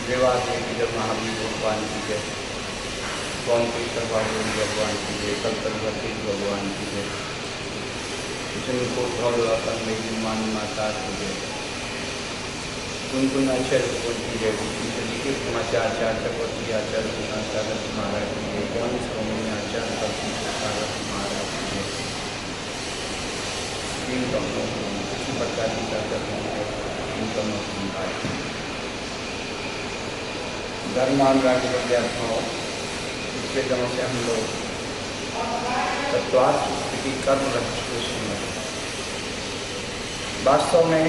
देवादेव जब महावीर भगवान की जय, सोमकेश्वर बाबू भगवान की जय, कल्पवती भगवान की जय, किशन को धौलवासन मेरी मान माता की जय, कुनकुन आचार्य भगवान की जय, जी के समाचार चक्रवर्ती आचार्य गुणाचार्य महाराज की जय, ज्ञान स्वामी आचार्य कल्पी महाराज की जय। तीन कमलों किसी प्रकार की चर्चा है, तीन कमलों की धर्मानुराग विद्यार्थियों, पिछले दिनों से हम लोग तत्वार्थ स्थिति कर्म रहस्य सुन रहे। वास्तव में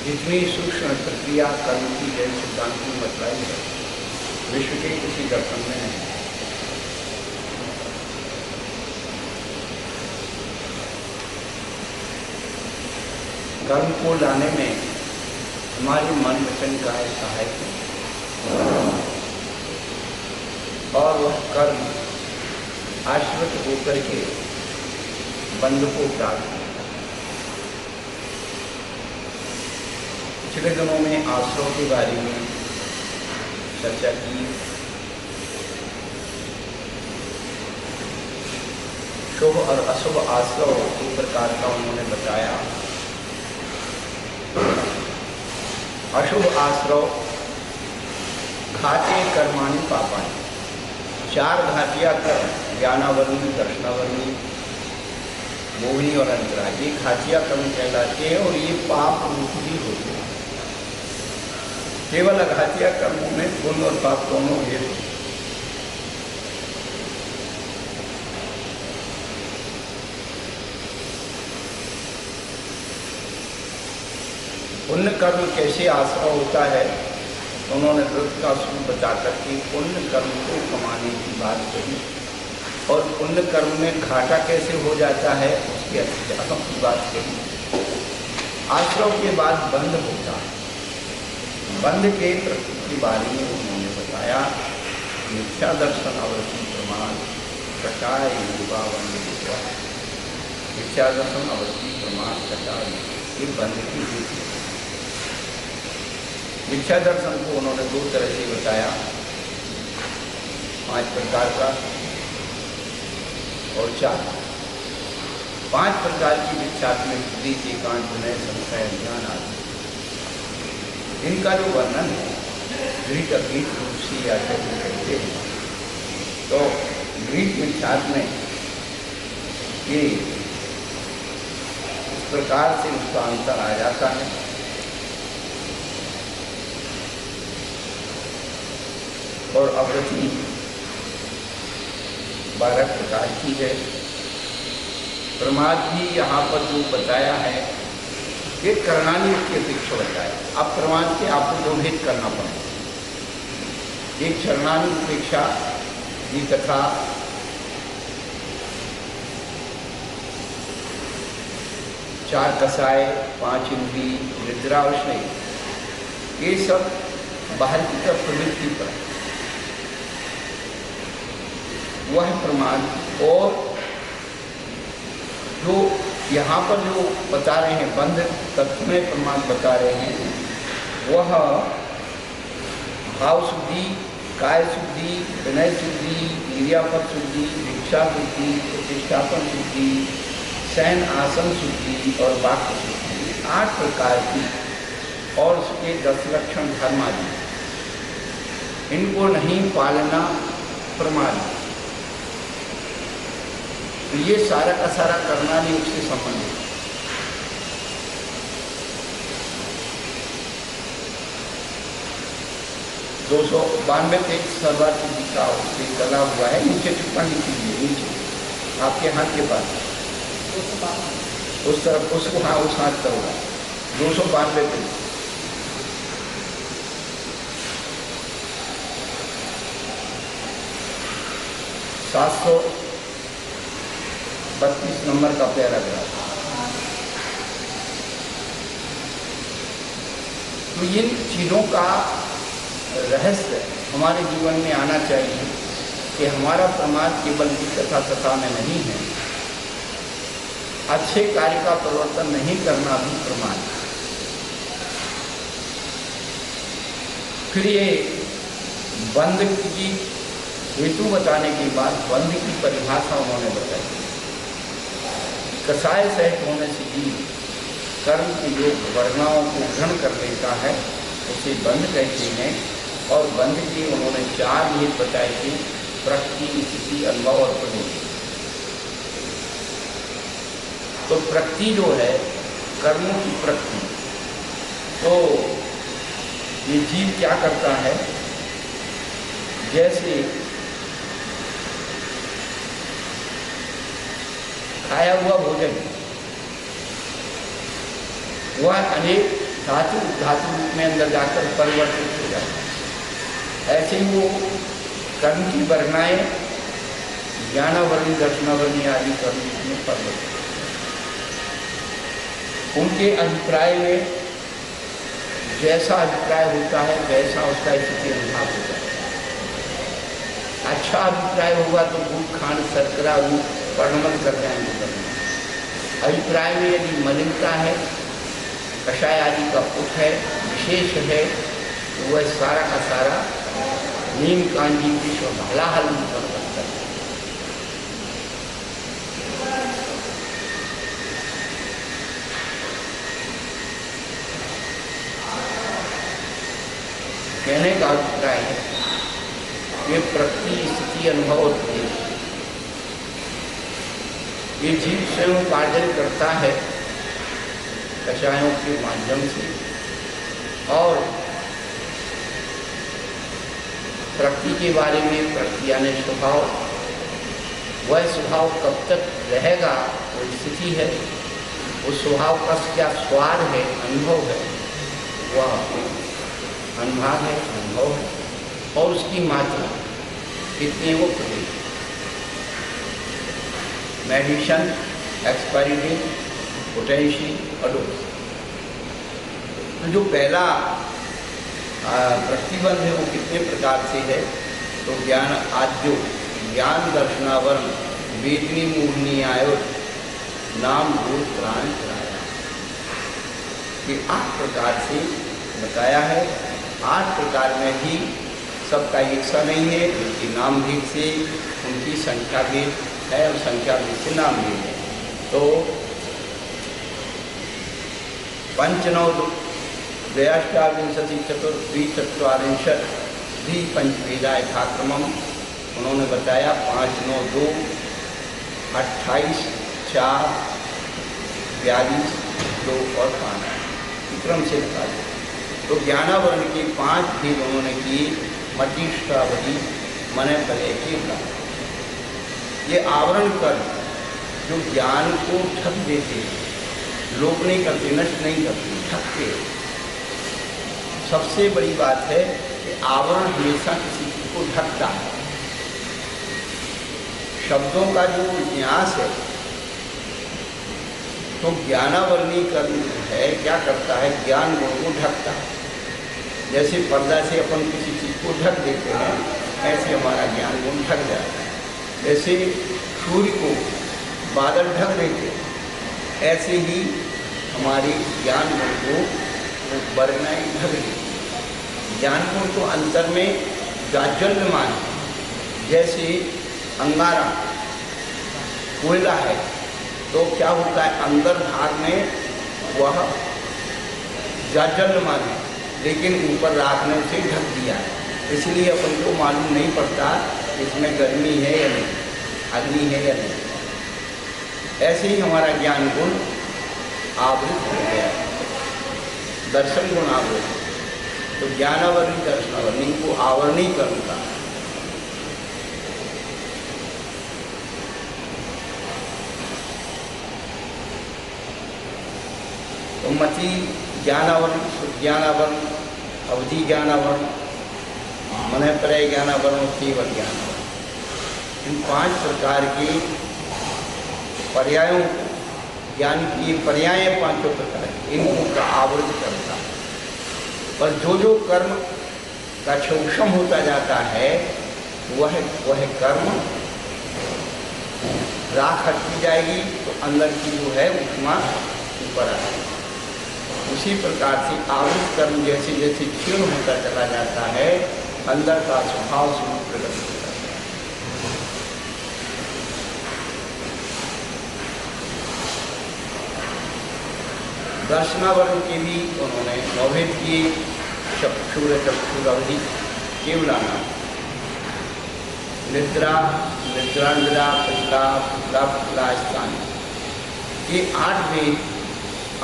जितनी सूक्ष्म प्रक्रिया कर्म की जैन सिद्धांत में बतलाई है, विश्व के किसी दर्शन में नहीं। कर्म को लाने में हमारी मन वचन का सहायक है और वह कर्म आश्रित होकर के बंध को प्राप्त है। पिछले दिनों में आश्रव के बारे में चर्चा की। शुभ और अशुभ आश्रव दो प्रकार का उन्होंने बताया। अशुभ आश्रव घाटे कर्माणि पापानि, चार घाटिया कर्म, ज्ञानावरणी, दर्शनावरणी, मोहिनी और अंतरा, ये घाटिया कर्म कहलाते हैं और ये पाप रूप भी होते हैं। केवल घाटिया कर्मों में पुण्य और पाप दोनों भेद। पुण्य कर्म कैसे आश्रय होता है, उन्होंने व्रत का सूत्र बता करके पुण्य कर्म को कमाने की बात कही और पुण्य कर्म में घाटा कैसे हो जाता है उसकी अहम की बात कही। आश्रय के बाद बंध होता है। बंध के प्रकृति के बारे में उन्होंने बताया। मिथ्या दर्शन अवश्य प्रमाण कटाय युवावंद, मिथ्या दर्शन अवश्य प्रमाण कटाय, ये बंध की वृत्ति। मिथ्या दर्शन को उन्होंने दो तरह से बताया, 5 प्रकार का और 4। 5 प्रकार की मिथ्यात्मक बुद्धि, एकांत, विनय, संशय, ज्ञान आदि। इनका जो वर्णन है ग्रीक अग्रीक रूप से आचार्य कहते हैं। तो ग्रीक मिथ्यात्म ये इस प्रकार से उसका अंतर आ जाता है। और अवृत्ति 12 प्रकार की है। प्रमाद भी यहाँ पर जो बताया है ये करणानी की अपेक्षा बताया। अब प्रमाद के आपको दो भेद करना पड़ेगा। एक चरणानी उपेक्षा ये तथा 4 कसाय, 5 इंद्री, निद्रावश्य, ये सब बाहर की तरफ प्रवृत्ति पर वह प्रमाण। और जो यहाँ पर जो बता रहे हैं बंध तत्व में प्रमाण बता रहे हैं, वह भाव शुद्धि, काय शुद्धि, विनय शुद्धि, क्रियापद शुद्धि, दीक्षा शुद्धि, प्रतिष्ठापन शुद्धि, शयन आसन शुद्धि और वाक्य शुद्धि, 8 प्रकार की और उसके 10 लक्षण धर्म आदि, इनको नहीं पालना प्रमाण। तो ये सारा का सारा करना नहीं उससे संबंधित। दो 292 पेज सर्वार्थ दिखा चला हुआ है। नीचे टिप्पणी कीजिए, नीचे आपके हाथ के पास उस तरफ, उसको हाँ उस हाथ का होगा। 292 पेज। सात 32 नंबर का पैराग्राफ। तो इन चीज़ों का रहस्य हमारे जीवन में आना चाहिए कि हमारा प्रमाद केवल कथा कथा में नहीं है, अच्छे कार्य का प्रवर्तन नहीं करना भी प्रमाद है। फिर ये बंध की हेतु बताने के बाद बंध की परिभाषा उन्होंने बताई। कसाय सहित होने से ही कर्म के योग वर्णाओं को ग्रहण कर लेता है उसे बंध कहते हैं। और बंध की उन्होंने 4 भेद बताए थे, प्रकृति, स्थिति, अनुभव और प्रवृत्ति। तो प्रकृति जो है कर्मों की प्रकृति, तो ये जीव क्या करता है, जैसे खाया हुआ भोजन वह अनेक धातु रूप में अंदर जाकर परिवर्तित हो जाता है, ऐसे ही वो कर्म की वर्णाएं ज्ञानावरणी, दर्शनावरणी आदि कर्म में परिवर्तित। उनके अभिप्राय में जैसा अभिप्राय होता है वैसा उसका स्थिति अनुभाव होता है। अच्छा अभिप्राय होगा तो भूख, खांड, शर्करा, रूप, वर्णमल कर जाएंगे कर्म। अभिप्राय में यदि मलिनता है, कषाय आदि का पुट है, विशेष है, तो वह सारा का सारा नीम कांजी विश्व हलाहल कर सकता है। कहने का अभिप्राय है ये प्रकृति, स्थिति, अनुभव और प्रदेश, ये जीव स्वयं कार्य करता है कषायों के माध्यम से। और प्रकृति के बारे में, प्रकृति यानी स्वभाव, वह स्वभाव कब तक रहेगा वो स्थिति है, उस स्वभाव का क्या स्वाद है, अनुभव है, वह अनुभाग है, अनुभव है। और उसकी मात्रा कितनी वो प्रदेश, मेडिशन, एक्सपायरी डेट, पोटेंशियल और डोज। तो जो पहला प्रतिबंध है वो कितने प्रकार से है, तो ज्ञान आद्यो ज्ञान दर्शनावरण वेदनी मूर्णि आयो नाम भूत प्राण कराया, ये 8 प्रकार से बताया है। 8 प्रकार में भी सबका एक सा नहीं है, उनके नाम भेद से उनकी संख्या भेद है और संख्या भेद से नाम भेद है। तो 5-9-23-24 पंचवेदा यथाक्रमम उन्होंने बताया। 5, 9, 2, 28, 4, 42, 2 और 5 क्रम से बता दिया। तो ज्ञानावरण के 5 भेद उन्होंने किए। मतिष्ठावधि मन भले के प्राण, ये आवरण कर जो ज्ञान को ढक देते, लोप नहीं करते, नष्ट नहीं करते, ढकते। सबसे बड़ी बात है कि आवरण हमेशा किसी चीज को ढकता है। शब्दों का जो न्यास है, तो ज्ञानावरणी कर्म है क्या करता है, ज्ञान गुण को ढकता है। जैसे पर्दा से अपन किसी चीज़ को ढक देते हैं, ऐसे हमारा ज्ञान गुण ढक जाता है। जैसे सूर्य को बादल ढक देते हैं, ऐसे ही हमारी ज्ञान गुण को वर्णाएं ढक देती। ज्ञान गुण तो अंतर में जाज्वल्यमान, जैसे अंगारा कोयला है तो क्या होता है, अंदर भाग में वह जाज्वल्यमान है, लेकिन ऊपर राख ने उसे ढक दिया है, इसलिए अपन को मालूम नहीं पड़ता इसमें गर्मी है या नहीं, अग्नि है या नहीं। ऐसे ही हमारा ज्ञान गुण आवृत हो गया, दर्शन गुण आवृत। तो ज्ञानावरणी, दर्शनावरणी को आवरणी कर्म का। तो मति ज्ञानावरण, ज्ञानावरण, अवधि ज्ञानावरण, मन प्रय ज्ञानावरण, केवल ज्ञानावरण, इन 5 प्रकार के पर्यायों ज्ञान की पर्याय 5 प्रकार इनको का आवृत करता है। पर जो जो कर्म का सूक्ष्म होता जाता है वह कर्म राख हटती जाएगी, तो अंदर की जो है उष्मा ऊपर आएगी। उसी प्रकार से आवृत कर्म जैसे जैसे क्षीण होता चला जाता है, अंदर का स्वभाव स्वरूप प्रकट होता है। दर्शनावरण के भी उन्होंने नौभेद किए, चक्षुर चक्षुरवधि केवलाना, निद्रा निद्रांद्रा पिछला पिछला पिछला स्थान, ये 8 वेद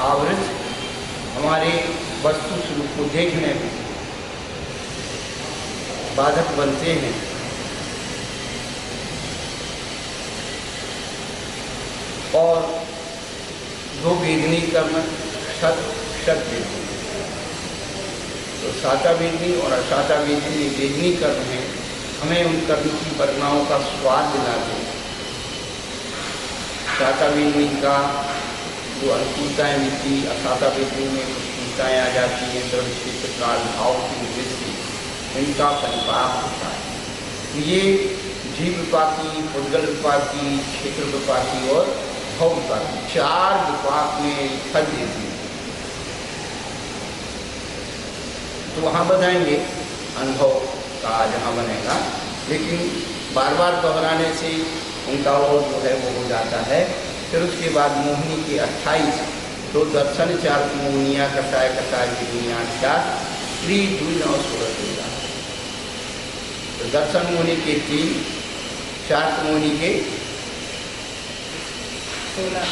आवृत हमारे वस्तु स्वरूप को देखने में बाधक बनते हैं। और 2 वेदनी कर्म सत सत वेदनी, तो साता वेदनी और असाता वेदनी वेदनी कर्म है, हमें उन कर्म की परिणामों का स्वाद दिलाते हैं। साता वेदनी का जो अनुकूलताएँ मिलती, असाता वेदनी में अनुकूलताएँ आ जाती हैं, द्रव्य क्षेत्र काल भाव की वृद्धि, इनका परिपाक होता है। ये जीव विपाकी, पुद्गल विपाकी, क्षेत्र विपाकी और भव विपाकी 4 विपाक में फल देती है। तो वहाँ बताएंगे अनुभव का जहाँ बनेगा, लेकिन बार बार दोहराने से उनका वो जो है वो हो जाता है। फिर उसके बाद मोहिनी के 28 तो दर्शन 4 मोहनिया कसाय कसाय की दुनिया 4 स्त्री 2 9 16 होगा। तो दर्शन मोहिनी के 3, 4 मोहिनी के 16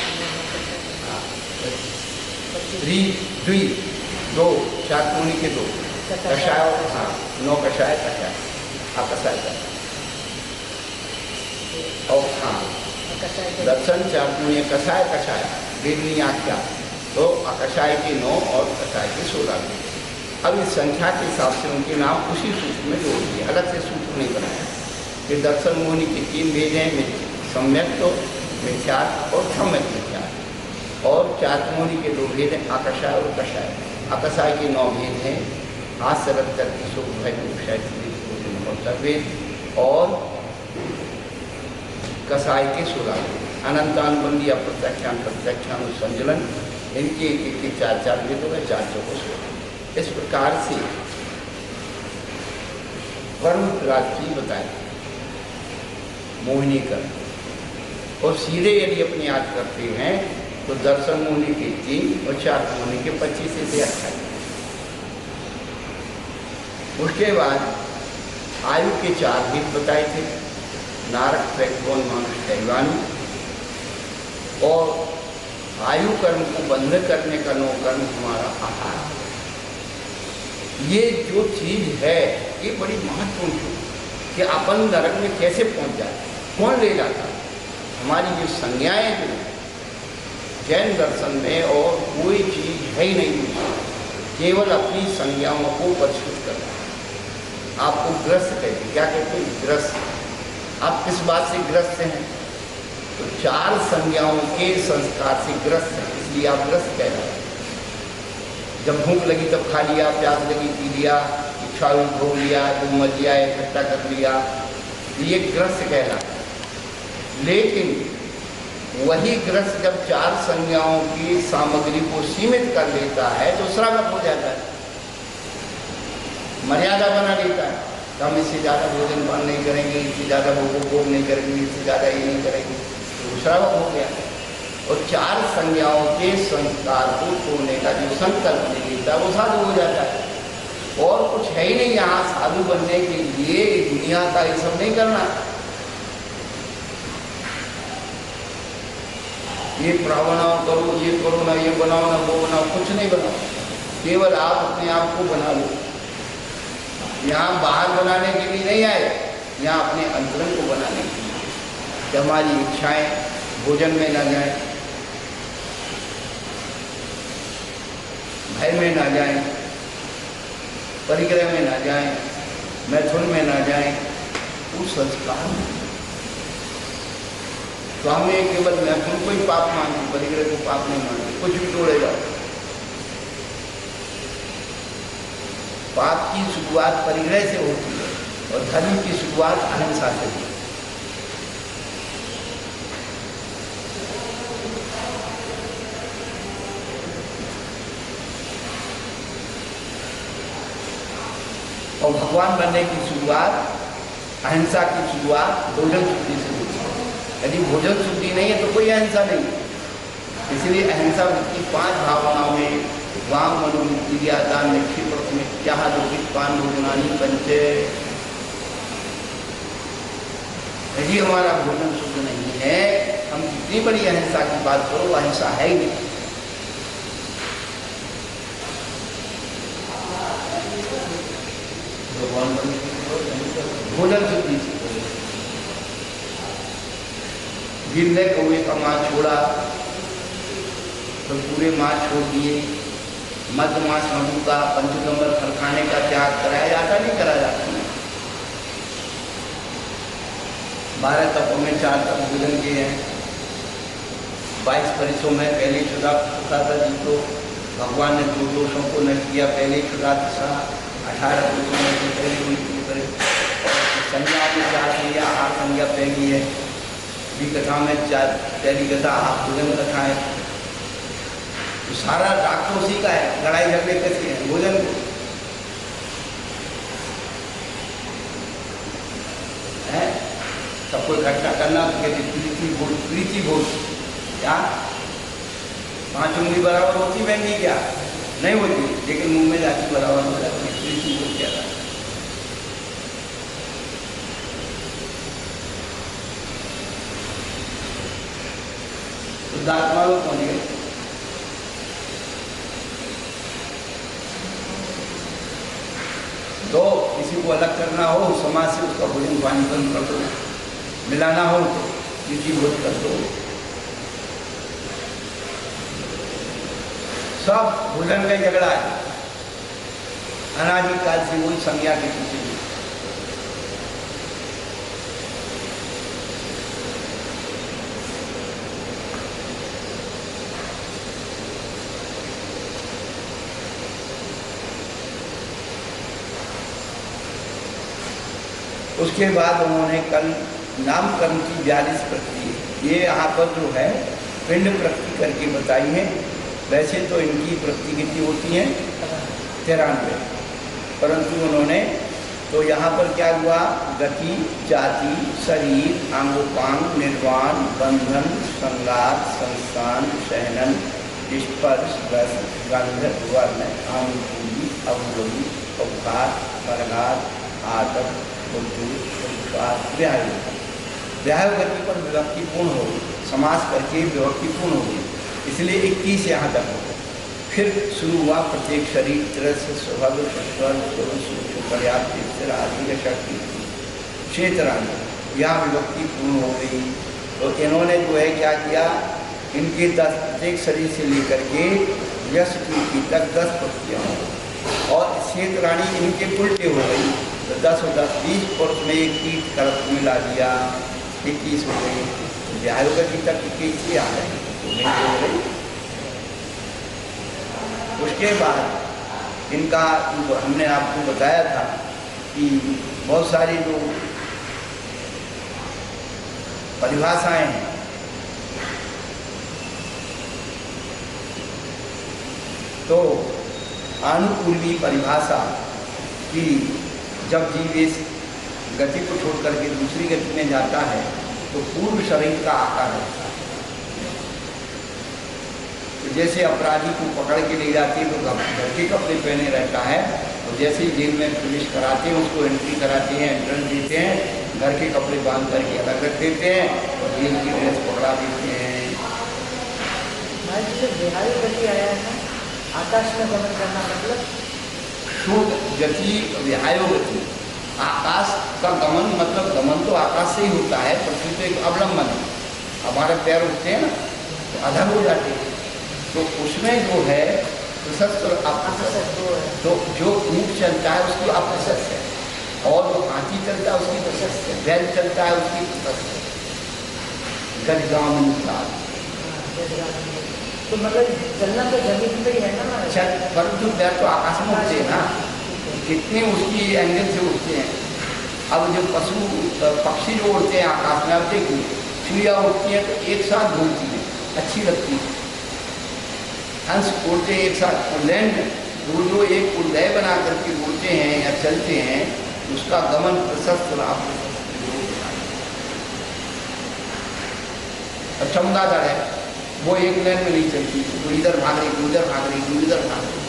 3 2 4 मोहिनी के 2 कषाय, हाँ 9 कषाय कषाय कषाय का और हाँ दर्शन 4 पुण्य कषाय कषाय वेदनी आख्या, तो अकषाय के 9 और कषाय के 16। अब इस संख्या के हिसाब से उनके नाम उसी सूत्र में जोड़ दिए, अलग से सूत्र नहीं बनाया। फिर दर्शन मोहिनी के 3 भेद हैं, सम्यक तो मिथ्यार्थ और सम्यक मिथ्यार्थ, और 4 मोहिनी के 2 भेद हैं, आकषाय और कषाय। आकषाय के 9 भेद हैं, हाथ सरल करके सुख भय वेद, और कसाय के 16 अनंतानुबंधी अप्रत्याख्यान प्रत्याख्यान संजलन, इनके एक 4 वेद होगा, 4 चौको 16। इस प्रकार से वरुण राशि बताए मोहिनी कर, और सीधे यदि अपने याद करते हैं तो दर्शन मोहिनी के 3 और 4 मोहिनी के 25 से 28। उसके बाद आयु के 4 भेद बताए थे, नारक त्रैगुण मानुष दैवानी, और आयु कर्म को बंध करने का 9 कर्म हमारा आहार। ये जो चीज है ये बड़ी महत्वपूर्ण है कि अपन नरक में कैसे पहुंच जाए, कौन ले जाता है। हमारी जो संज्ञाएं जो जैन दर्शन में और कोई चीज है ही नहीं, केवल अपनी संज्ञाओं को परिष्कृत करना। आपको ग्रस्त कहते, क्या कहते हैं? ग्रस्त। आप किस बात से ग्रस्त हैं? तो 4 संज्ञाओं के संस्कार से ग्रस्त हैं, इसलिए आप ग्रस्त कह रहे हैं। जब भूख लगी तब खा लिया, प्यास लगी पी लिया, इच्छा हुई भोग लिया, जो मच लिया इकट्ठा कर लिया, ये ग्रस्त कहना। लेकिन वही ग्रस्त जब 4 संज्ञाओं की सामग्री को सीमित कर लेता है तो श्रावक हो जाता है, मर्यादा बना लेता है। तो हम इससे ज़्यादा भोजन पान नहीं करेंगे, इससे ज़्यादा भोग नहीं करेंगे, इससे ज़्यादा ये नहीं करेंगे, तो श्रावक हो गया। और 4 संज्ञाओं के संस्कार को छोड़ने का जो संकल्प ले लेता है वो साधु हो जाता है। और कुछ है ही नहीं यहाँ साधु बनने के लिए, दुनिया का ये सब नहीं करना। ये प्रावणाव करो, ये करो ना, ये बनाओ ना, वो बनाओ, कुछ नहीं बनाओ, केवल आप अपने आप को बना लो। यहाँ बाहर बनाने के लिए नहीं आए, यहाँ अपने अंतरंग को बनाने के लिए, कि हमारी इच्छाएं भोजन में ना जाए, भय में ना जाए, परिग्रह में ना जाए, मैथुन में ना जाए, उस संस्कार में। तो हमें केवल मैथुन को ही पाप मानते, परिग्रह को पाप नहीं मानते, कुछ भी तोड़े जाओ। पाप की शुरुआत परिग्रह से होती है और धर्म की शुरुआत अहिंसा से होती है। और भगवान बनने की शुरुआत, अहिंसा की शुरुआत भोजन शुद्धि से हुई। यदि भोजन शुद्धि नहीं है तो कोई अहिंसा नहीं है। इसलिए अहिंसा की 5 भावनाओं में वाम मनोवृत्ति दान निक्षिप्त में क्या लोकित पान भोजनानी पंचे। यदि हमारा भोजन शुद्ध नहीं है, हम जितनी बड़ी अहिंसा की बात करो वो अहिंसा है ही नहीं। भोजन शुद्धि से गिरने कौए का मांस छोड़ा तो पूरे मांस छोड़ दिए। मध्य मांस मधु का पंचगंबर फल खाने का त्याग कराया जाता नहीं करा जाता। 12 तपों में 4 तप भोजन किए हैं। 22 परिसों में पहले छुड़ा था जिनको भगवान ने 2 दोषों को न किया, पहले छुड़ा था। 18 परिसों में से पहले हुई संज्ञा में 4 संज्ञा 8 संज्ञा पहली है। कथा में 4 पहली कथा आप भोजन कथा है। तो सारा राग तो उसी का है। लड़ाई झगड़े कैसे हैं? भोजन को है सबको इकट्ठा करना तो कहते प्रीति भोज। क्या 5 उंगली बराबर होती महंगी? क्या नहीं होती, लेकिन मुंह में जाती बराबर हो जाती है। प्रीति भोज क्या था? तो दांत मारो पहुंच गए। तो किसी को अलग करना हो समाज से, उसका भोजन पानी बंद कर दो। मिलाना हो तो किसी भोज कर दो। सब भोजन का झगड़ा है। अनादिकाल से वही संज्ञा के पीछे। उसके बाद उन्होंने कल नामकरण की 42 प्रकृति, ये यहाँ पर जो है पिंड प्रकृति करके बताई है। वैसे तो इनकी प्रकृति कितनी होती हैं? 93, परंतु उन्होंने तो यहाँ पर क्या हुआ? गति, जाति, शरीर, आंगोपांग, निर्वाण, बंधन, संगात, संस्थान, शयनन, स्पर्श, रस, गंध, वर्ण, अनुकूली, अवरोही, उपकार, परघात, आदर, व्याय गति पर विभक्तिपूर्ण हो, समास करके विभक्तिपूर्ण हो, इसलिए 21 यहाँ तक हो। फिर शुरू हुआ प्रत्येक शरीर तरस स्वभाव पर्याप्त शक्ति क्षेत्रांग, यहाँ विभक्तिपूर्ण हो गई। तो इन्होंने जो है क्या किया, इनके 10 प्रत्येक शरीर से लेकर के यश की तक 10 प्रक्रिया हो, और क्षेत्राणी इनके उल्टे हो गई। तो 10 और 10 20 पुरुष में एक कीट कर्क मिला दिया, 21 हो गई। व्यायोगति तक 21 आ गई, हो गई। उसके बाद इनका हमने आपको बताया था कि बहुत सारी जो परिभाषाएं हैं, तो अनुकूली परिभाषा की जब जीव इस गति को छोड़ करके दूसरी गति में जाता है तो पूर्व शरीर का आकार रहता है। तो जैसे अपराधी को पकड़ के ले जाते हैं तो घर के कपड़े पहने रहता है, और जैसे ही जेल में प्रवेश कराते हैं उसको एंट्री कराते हैं, एंट्रेंस देते हैं, घर के कपड़े बांध करके अलग रख देते हैं और जेल की ड्रेस पकड़ा देते हैं। गति आया है ना, आकाश में गमन करना मतलब शुद्ध गति, विहायो गति। आकाश का गमन मतलब गमन तो आकाश से ही होता है, पृथ्वी तो एक अवलंबन है। हमारे पैर उठते हैं ना तो अधर हो जाते हैं, तो उसमें जो है प्रशस्त तो जो ऊँट चलता है उसकी अप्रशस्त है, और जो हाथी चलता है उसकी प्रशस्त है, बैल चलता है उसकी प्रशस्त है। गजगामन तो मतलब चलना तो जमीन पे ही है ना। अच्छा, परंतु पैर तो आकाश में उठते हैं ना, कितने उसकी एंगल से उठते हैं। अब जो पशु पक्षी जो उड़ते हैं आकाश में, अब देखिए चिड़िया उड़ती है तो एक साथ घूमती है, अच्छी लगती है। हंस उड़ते एक साथ, लैंड जो एक उदय बना करके उड़ते हैं या चलते हैं, उसका गमन प्रशस्त लाभ और चमगादड़ है, वो एक लाइन में नहीं चलती, वो इधर भाग रही, उधर भाग रही, उधर भाग रही।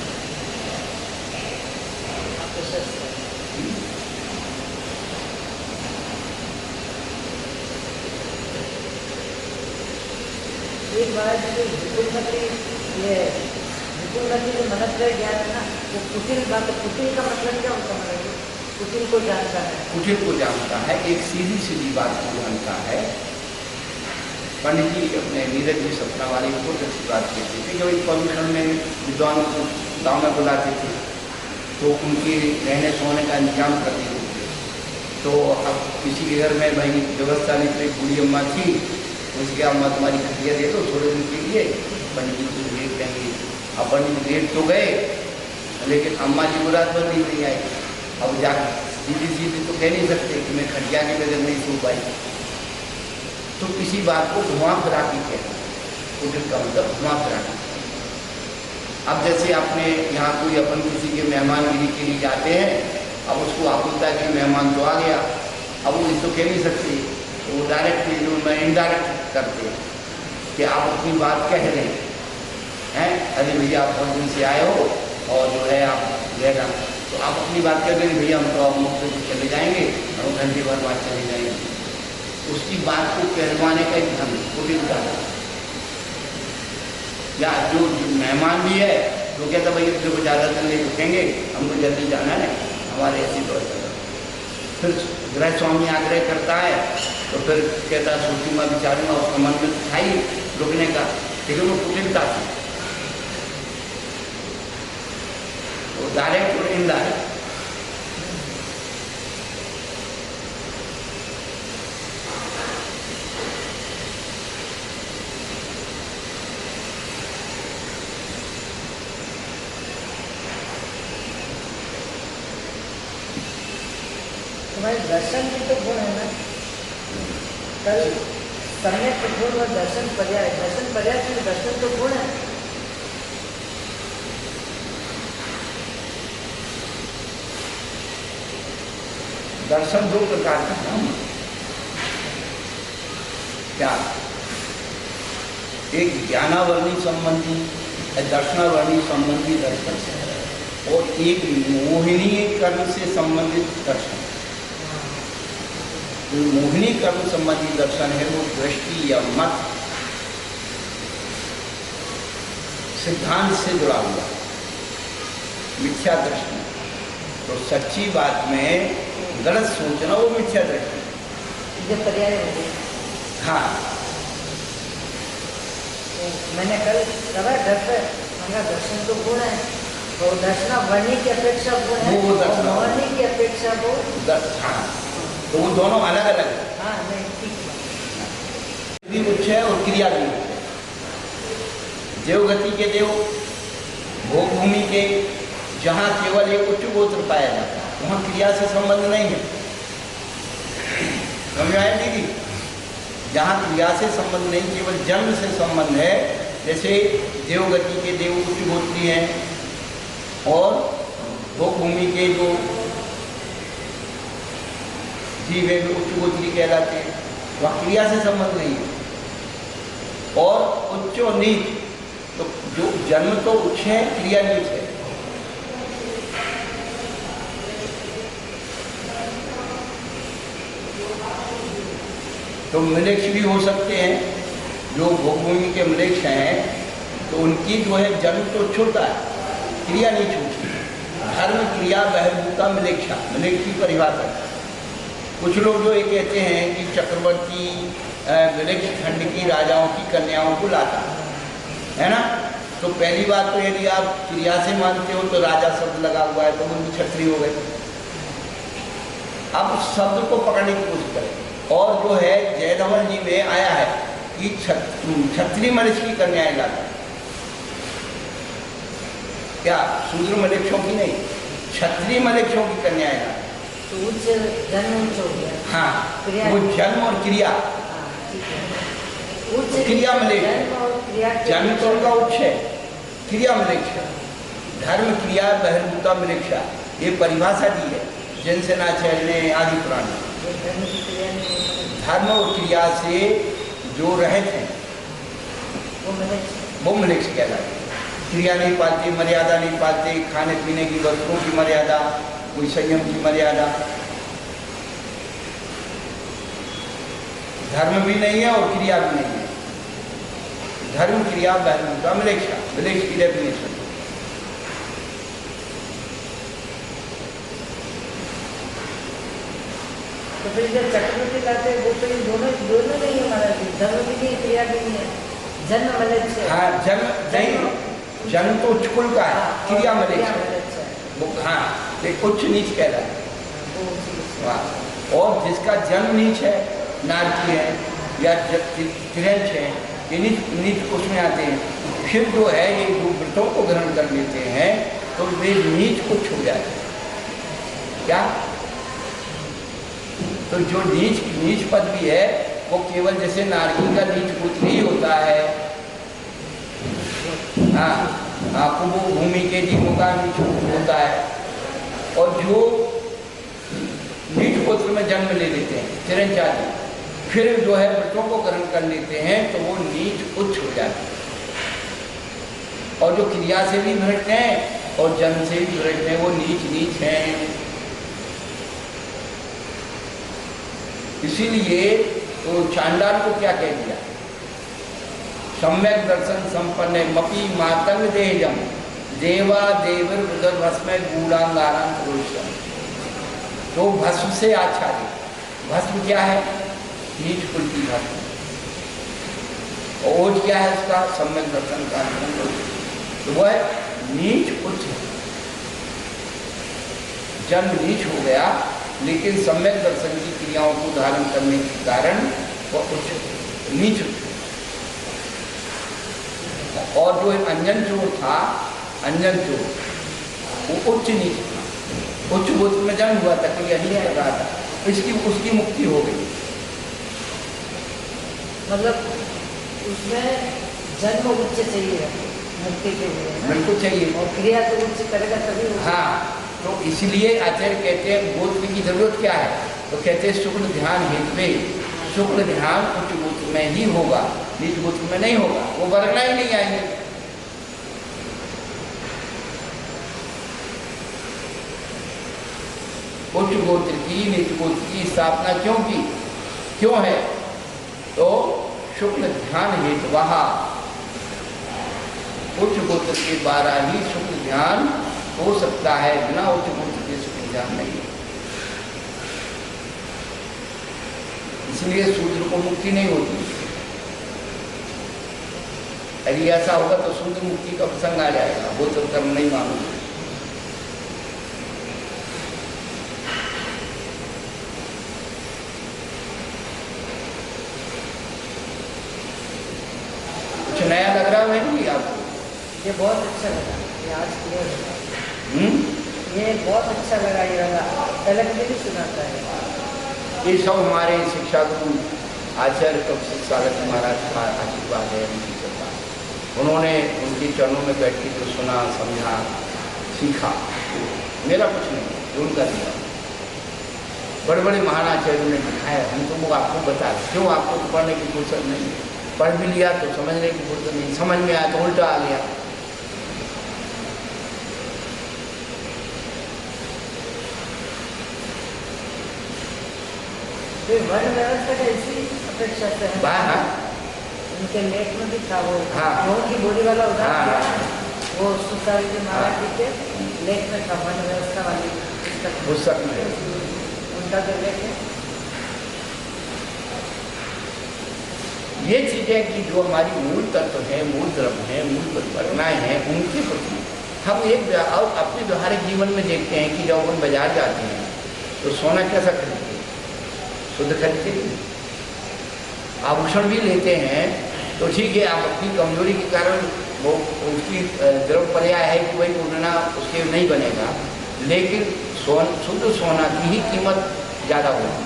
एक बार विपुलमती जो मनस्वी ज्ञान है ना, वो कुटिल बात, कुटिल का मतलब क्या होता है? कुटिल को जानता है, कुटिल को जानता है, एक सीधी सीधी बात को जानता है। पंडित जी अपने नीरज जी सपना वाली बहुत अच्छी बात कहते थे कि भाई पॉल्यूशन में विद्वानों को गाँव में बुलाते थे तो उनके रहने सोने का इंतजाम कर देते थे। तो अब किसी के घर में भाई व्यवस्था नहीं, तो एक बूढ़ी अम्मा थी, उसके अम्मा तुम्हारी खटिया दे दो थोड़े दिन के लिए, पंडित जी कुछ लेट देंगे। अब पंडित जी लेट तो गए, लेकिन अम्मा जी को रात भर नहीं आई। अब जा सीधी सीधी तो कह नहीं सकते कि मैं खटिया के बगैर नहीं सो पाई, तो किसी बात को घुमा फिरा के कहना, कुटिल का मतलब घुमा फिरा के। अब जैसे आपने यहाँ कोई अपन किसी के मेहमानगिरी के लिए जाते हैं, अब उसको आकुलता है कि मेहमान तो आ गया, अब वो इसको कह नहीं सकते, तो वो डायरेक्ट जो मैं इनडायरेक्ट करते कि आप अपनी बात कह रहे हैं, अरे भैया आप बहुत दिन से आए हो और जो है आप रहेगा, तो आप अपनी बात कह रहे भैया हम तो आप मौके पर चले जाएंगे, हम घंटे भर बाद चले जाएंगे। उसकी बात को कहलवाने का एक ढंग कुटिल का है। या जो मेहमान भी है तो कहता भैया फिर वो ज़्यादा दिन नहीं रुकेंगे, हमको जल्दी जाना है, हमारे ऐसी तो फिर गृह स्वामी आग्रह करता है तो फिर कहता सोची मैं विचारूंगा, उसका मन में था ही रुकने का, लेकिन वो कुटिलता थी, वो डायरेक्ट और इनडायरेक्ट। तुम्हारे दर्शन की तो गुण है ना, कल सम्यक गुण और दर्शन पर्याय, दर्शन पर्याय में दर्शन तो गुण है। दर्शन दो प्रकार का नाम, क्या एक ज्ञानावर्णी संबंधी दर्शनावर्णी संबंधी दर्शन और एक मोहिनी कर्म से संबंधित दर्शन। जो मोहिनी कर्म संबंधी दर्शन है वो दृष्टि या मत सिद्धांत से जुड़ा हुआ मिथ्या दृष्टि। तो सच्ची बात में गलत सोचना वो मिथ्या दृष्टि। जो पर्याय होगी, हाँ तो मैंने कल कहा दर्शन तो गुण है, तो दर्शनावर्णी की अपेक्षा गुण है, वो दर्शनावर्णी की अपेक्षा वो हाँ, तो वो दोनों अलग अलग है। हाँ नहीं ठीक भी उच्च है और क्रिया भी उच्च है। देवगति के देव भोग भूमि के जहाँ केवल एक उच्च गोत्र पाया जाता है, वहाँ क्रिया से संबंध नहीं है। समझ आए दीदी? जहाँ क्रिया से संबंध नहीं, केवल जन्म से संबंध है। जैसे देवगति के देव उच्च गोत्री हैं और भोग भूमि के जो जीव है उच्च गोत्री कहलाते हैं, वहाँ क्रिया से संबंध नहीं है। और उच्च और नीच, तो जो जन्म तो उच्च है, क्रिया नीच है। तो मलेच्छ भी हो सकते हैं, जो भोगभूमि के मलेच्छ हैं, तो उनकी जो है जन्म तो छोटा है, क्रिया नीच होती है। धर्म क्रिया बहिर्भूता मलेच्छा, मलेच्छ की परिभाषा। कुछ लोग जो ये कहते हैं कि चक्रवर्ती मलेच्छ खंड की राजाओं की कन्याओं को लाता है ना, तो पहली बात तो यदि आप क्रिया से मानते हो तो राजा शब्द लगा हुआ है तो वो भी क्षत्रिय हो गए। अब उस शब्द को पकड़ने की कोशिश करें। और जो है जयधवल जी में आया है कि क्षत्रिय मलेच्छ की कन्याएं लाता, क्या शूद्र मलेच्छों की नहीं, क्षत्रिय मलेच्छों की कन्याएं लाता। तो उच्च जन्म उच्च हो गया। हाँ, वो जन्म और क्रिया, उच्च क्रिया मलेच्छ, जन्म और क्रिया, जन्म तो उनका उच्च है, क्रिया मलेच्छ है। धर्म क्रिया बहिर्भूता मिलिक्षा, ये परिभाषा दी है जिनसे ना चलने आदि पुराण। ये धर्म की क्रिया नहीं है, धर्म और क्रिया से जो रहित हैं वो मैंने वो मिलिक्ष कहलाते हैं। क्रिया नहीं पालते, मर्यादा नहीं पालते, खाने पीने की वस्तुओं की मर्यादा, कोई संयम की मर्यादा, धर्म भी नहीं है और क्रिया भी नहीं है। धर्म क्रिया बहिर्भूता मिलिक्षा, मिलिक्ष की डेफिनेशन। तो फिर जब चक्रवर्ती लाते हैं वो तो ये दोनों दोनों नहीं है हमारा, धर्म भी नहीं है, क्रिया भी नहीं है, जन्म मलेच्छ है। हाँ, जन्म नहीं, जन्म तो उच्च कुल का है, क्रिया मलेच्छ है वो। हाँ, एक उच्च नीच कहलाता है। और जिसका जन्म नीच है, नारकी है या तिरंच है, ये नीच उसमें आते हैं। फिर जो है ये जो व्रतों को ग्रहण कर लेते हैं तो वे नीच को छू जाते हैं। क्या? तो जो नीच पद भी है वो केवल जैसे नारकी का नीच पुत्र ही होता है। हाँ, कुबो भूमि के जीवों का नीच होता है। और जो नीच पुत्र में जन्म ले लेते हैं चिरंचादी, फिर जो है व्रतों को ग्रहण कर लेते हैं तो वो नीच उच्च हो जाते हैं। और जो क्रिया से भी भ्रष्ट हैं और जन्म से भी भ्रष्ट हैं वो नीच हैं। इसीलिए तो चांडाल को क्या कह दिया? सम्यक दर्शन संपन्न मपी मातंग देहजम देवा देवर उदर भस्म गूढ़ांगारां पुरुषम। तो भस्म से आच्छादित। भस्म क्या है? नीच कुल की भस्म। और ओज क्या है उसका? सम्यक दर्शन का। तो वह नीच उच्च है। जन्म नीच हो गया लेकिन सम्यक दर्शन की क्रियाओं को धारण करने के कारण वह उच्च नीच। और जो अंजन चोर था, अंजन चोर वो उच्च नीच था। उच्च गोत्र में जन्म हुआ था, क्रिया नहीं कर रहा था, इसकी उसकी मुक्ति हो गई। मतलब उसमें जन्म उच्च चाहिए मुक्ति के लिए, बिल्कुल चाहिए। और क्रिया तो उच्च करेगा तभी होगा। हाँ, तो इसलिए आचार्य कहते हैं गोत्र की जरूरत क्या है? तो कहते हैं शुक्ल ध्यान हेतु, शुक्ल ध्यान उच्च गोत्र में ही होगा, नीच गोत्र में नहीं होगा। वो वर्णना ही नहीं आएंगे। उच्च गोत्र की नीच गोत्र की स्थापना क्यों की? क्यों है? तो शुक्ल ध्यान हेतु वहा उच्च गोत्र के द्वारा ही शुक्ल ध्यान हो सकता है, बिना उच्च गोत्र के शुक्ल ध्यान नहीं। इसलिए शूद्र को मुक्ति नहीं होती। यदि ऐसा होगा तो शूद्र मुक्ति का प्रसंग आ जाएगा। वो तो कर्म नहीं मानोगे। कुछ नया लग रहा है नहीं आपको? ये बहुत अच्छा लगा, ये आज क्लियर लगा। ये बहुत अच्छा लगा, ये लगा पहले कभी नहीं सुना था। ये सब हमारे शिक्षा गुरु आचार्य कौशिक सागर महाराज का आशीर्वाद है, उनकी कृपा। उन्होंने उनके चरणों में बैठ के जो सुना, समझा, सीखा, मेरा कुछ नहीं, जो उनका दिया। बड़े बड़े महानाचार्यों ने दिखाया, हम तो वो आपको बता दें। क्यों? आपको तो पढ़ने की फुर्सत नहीं, पढ़ भी लिया तो समझने की फुर्सत नहीं, समझ में आया तो उल्टा आ गया। वर्ण व्यवस्था का इसी अपेक्षा से है। हाँ, उनके लेख में भी था वो। हाँ, की बोली वाला उदाहरण हाँ, दिया। वो सुसारी महाराज जी के लेख में था, वर्ण व्यवस्था वाली पुस्तक में उनका जो लेख है। ये चीजें कि जो हमारी मूल तत्व है, मूल द्रव्य है, मूल परिवर्तनाएं हैं, उनके प्रति हम एक और अपने व्यवहारिक जीवन में देखते हैं कि जब हम बाजार जाते हैं तो सोना कैसा खरीदते हैं? शुद्ध खरीदते हैं। आभूषण भी लेते हैं तो ठीक है, आप अपनी कमजोरी के कारण वो उसकी द्रव्य पर्याय है कि वही पूर्णना उसके नहीं बनेगा, लेकिन शुद्ध सोना की ही कीमत ज़्यादा होती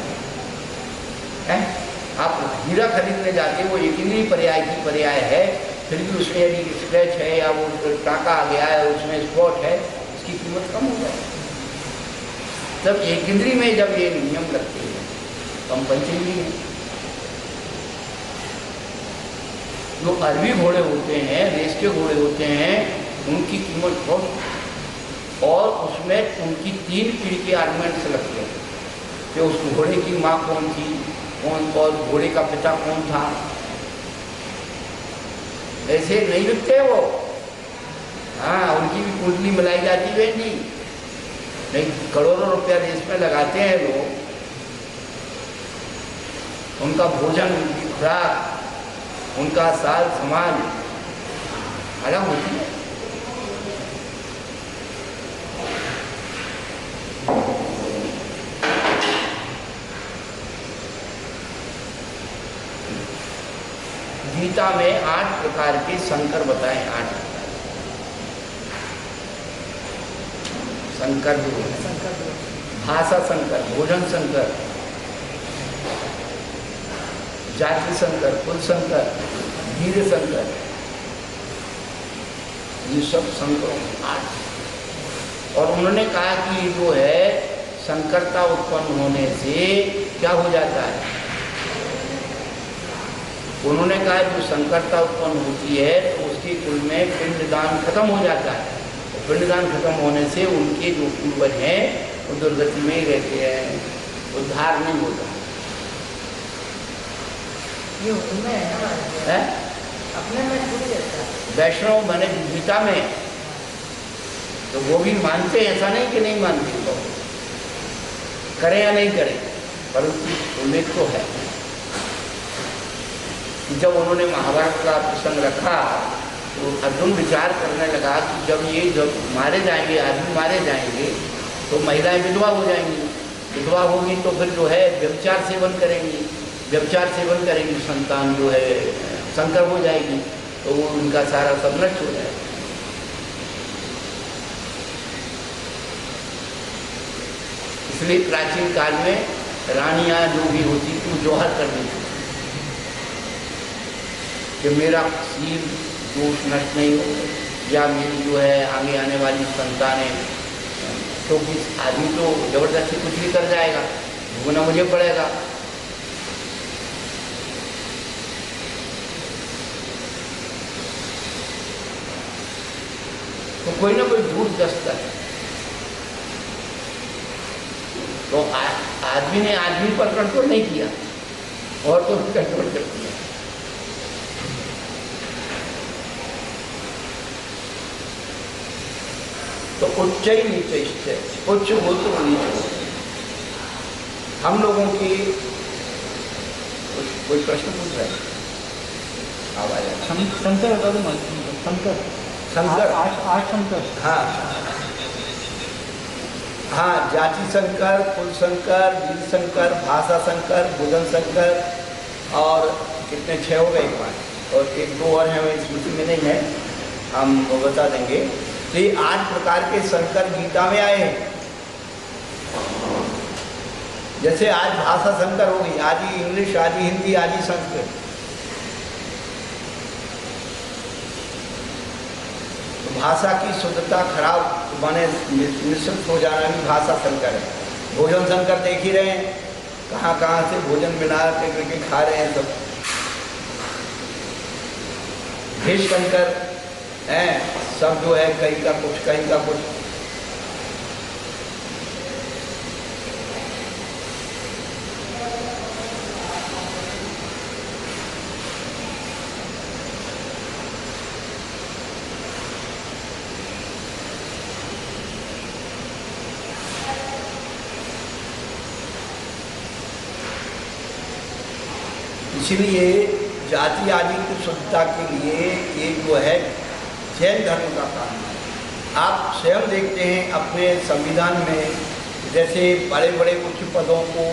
है। आप हीरा खरीदने जाते हैं, वो एक ही पर्याय की पर्याय है फिर भी उसमें यदि स्क्रैच है या वो टाँका आ गया है, उसमें स्पॉट है, उसकी कीमत कम हो जाए। तब एक इंद्री में जब ये नियम लगते हैं तो हम पंचेंद्री हैं। जो अरबी घोड़े होते हैं, रेस के घोड़े होते हैं, उनकी कीमत बहुत, और उसमें उनकी 3 पीढ़ी के आर्गुमेंट्स लगते हैं कि उस घोड़े की माँ कौन थी, कौन, और घोड़े का पिता कौन था। ऐसे नहीं लिखते वो। हाँ, उनकी भी कुंडली मिलाई जाती है नहीं, नहीं करोड़ों रुपया रेस में लगाते हैं लोग। उनका भोजन, उनकी खुराक, उनका साल समाज अलग होती है। गीता में 8 प्रकार के संकर बताए। 8 संकर जो है, भाषा संकर, भोजन संकर, जाति संकर, कुल संकर, वीर संकर, ये सब संकरों 8। और उन्होंने कहा कि जो है संकरता उत्पन्न होने से क्या हो जाता है। उन्होंने कहा जो संकरता उत्पन्न होती है तो उसके कुल में पिंडदान खत्म हो जाता है। पिंडदान खत्म होने से उनके जो पूर्वज हैं वो दुर्गति में ही रहते हैं, उद्धार नहीं होता ये उनमें है, अपने में थोड़ी रहता है। वैष्णव मैंने गीता में तो वो भी मानते हैं, ऐसा नहीं कि नहीं मानते, तो करें या नहीं करें, परंतु उल्लेख तो है। जब उन्होंने महाभारत का प्रसंग रखा तो अर्जुन विचार करने लगा कि जब मारे जाएंगे, आदमी मारे जाएंगे तो महिलाएं विधवा हो जाएंगी, विधवा होगी तो फिर जो है व्यभिचार सेवन करेंगी, व्यभिचार सेवन करेंगी, संतान जो है संकर हो जाएगी, तो वो उनका सारा सब नष्ट हो जाएगा। इसलिए प्राचीन काल में रानियां जो भी होती थी जोहर कर देती थी कि मेरा शील दोष नष्ट नहीं हो, या मेरी जो है आगे आने वाली संतानें, तो किस आदमी तो जबरदस्ती कुछ भी कर जाएगा, भोगना मुझे पड़ेगा। तो कोई ना कोई झूठ दस्ता है, तो आदमी ने आदमी पर कंट्रोल नहीं किया और तो कंट्रोल कर दिया। तो उच्च ही नीचे से उच्च हो तो नीचे हो। हम लोगों की कोई प्रश्न पूछ रहे हैं? आवाज शंकर बता दो। शंकर शंकर, 8 शंकर। हाँ हाँ, जाति संकर, कुल संकर, वीर संकर, भाषा संकर, भोजन संकर, और कितने 6 हो गए पाँच, और 1-2 और हैं, स्मृति में नहीं है, हम वो बता देंगे। तो ये 8 प्रकार के संकर गीता में आए हैं। जैसे आज भाषा संकर हो गई, आज ही इंग्लिश, आज ही हिंदी, आज ही संस्कृत। तो भाषा की शुद्धता खराब माने निश्चित हो जाना भी भाषा संकर है। भोजन संकर देख ही रहे हैं, कहाँ कहाँ से भोजन बना करके खा रहे हैं सब। भेष संकर हैं, सब जो है कहीं का कुछ, कहीं का कुछ। इसलिए जाति आदि की शुद्धता के लिए एक जो है जैन धर्म का काम है। आप स्वयं देखते हैं अपने संविधान में, जैसे बड़े बड़े उच्च पदों को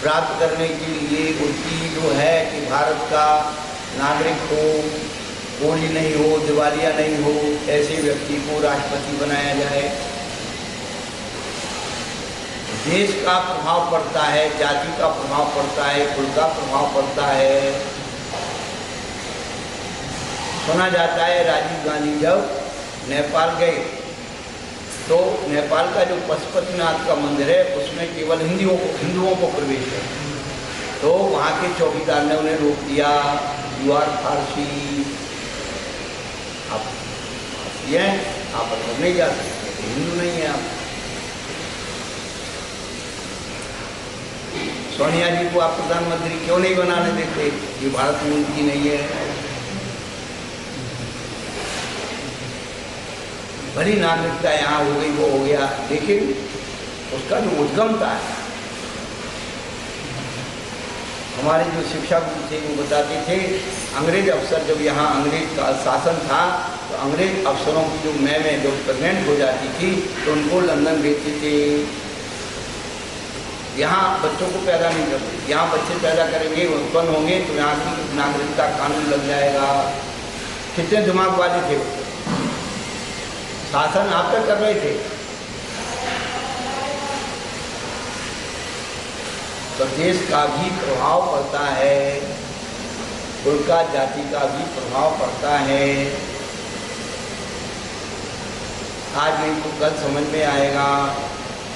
प्राप्त करने के लिए उनकी जो है कि भारत का नागरिक हो, गोली नहीं हो, दिवालिया नहीं हो, ऐसे व्यक्ति को राष्ट्रपति बनाया जाए। देश का प्रभाव पड़ता है, जाति का प्रभाव पड़ता है, कुल का प्रभाव पड़ता है, सुना जाता है राजीव गांधी जब नेपाल गए तो नेपाल का जो पशुपतिनाथ का मंदिर है उसमें केवल हिंदुओं को प्रवेश है। तो वहाँ के चौकीदार ने उन्हें रोक दिया, यू आर फारसी, आप ये आप अंदर नहीं जा सकते, हिंदू नहीं है आप। सोनिया जी को आप प्रधानमंत्री क्यों नहीं बनाने देते? ये भारत मूल की नहीं है। भली नागरिकता यहाँ हो गई, वो हो गया, लेकिन उसका जो उद्गमता है, हमारे जो शिक्षा गुरु थे वो बताते थे, अंग्रेज अफसर जब यहाँ अंग्रेज का शासन था तो अंग्रेज अफसरों की जो मैमें जो प्रेग्नेंट हो जाती थी तो उनको लंदन भेजते थे। यहाँ बच्चों को पैदा नहीं करते, यहाँ बच्चे पैदा करेंगे, उत्पन्न होंगे तो यहाँ की नागरिकता कानून लग जाएगा। कितने दिमाग वाले थे, शासन आप तक कर रहे थे। तो देश का भी प्रभाव पड़ता है, कुल का जाति का भी प्रभाव पड़ता है। आज नहीं तो कल समझ में आएगा,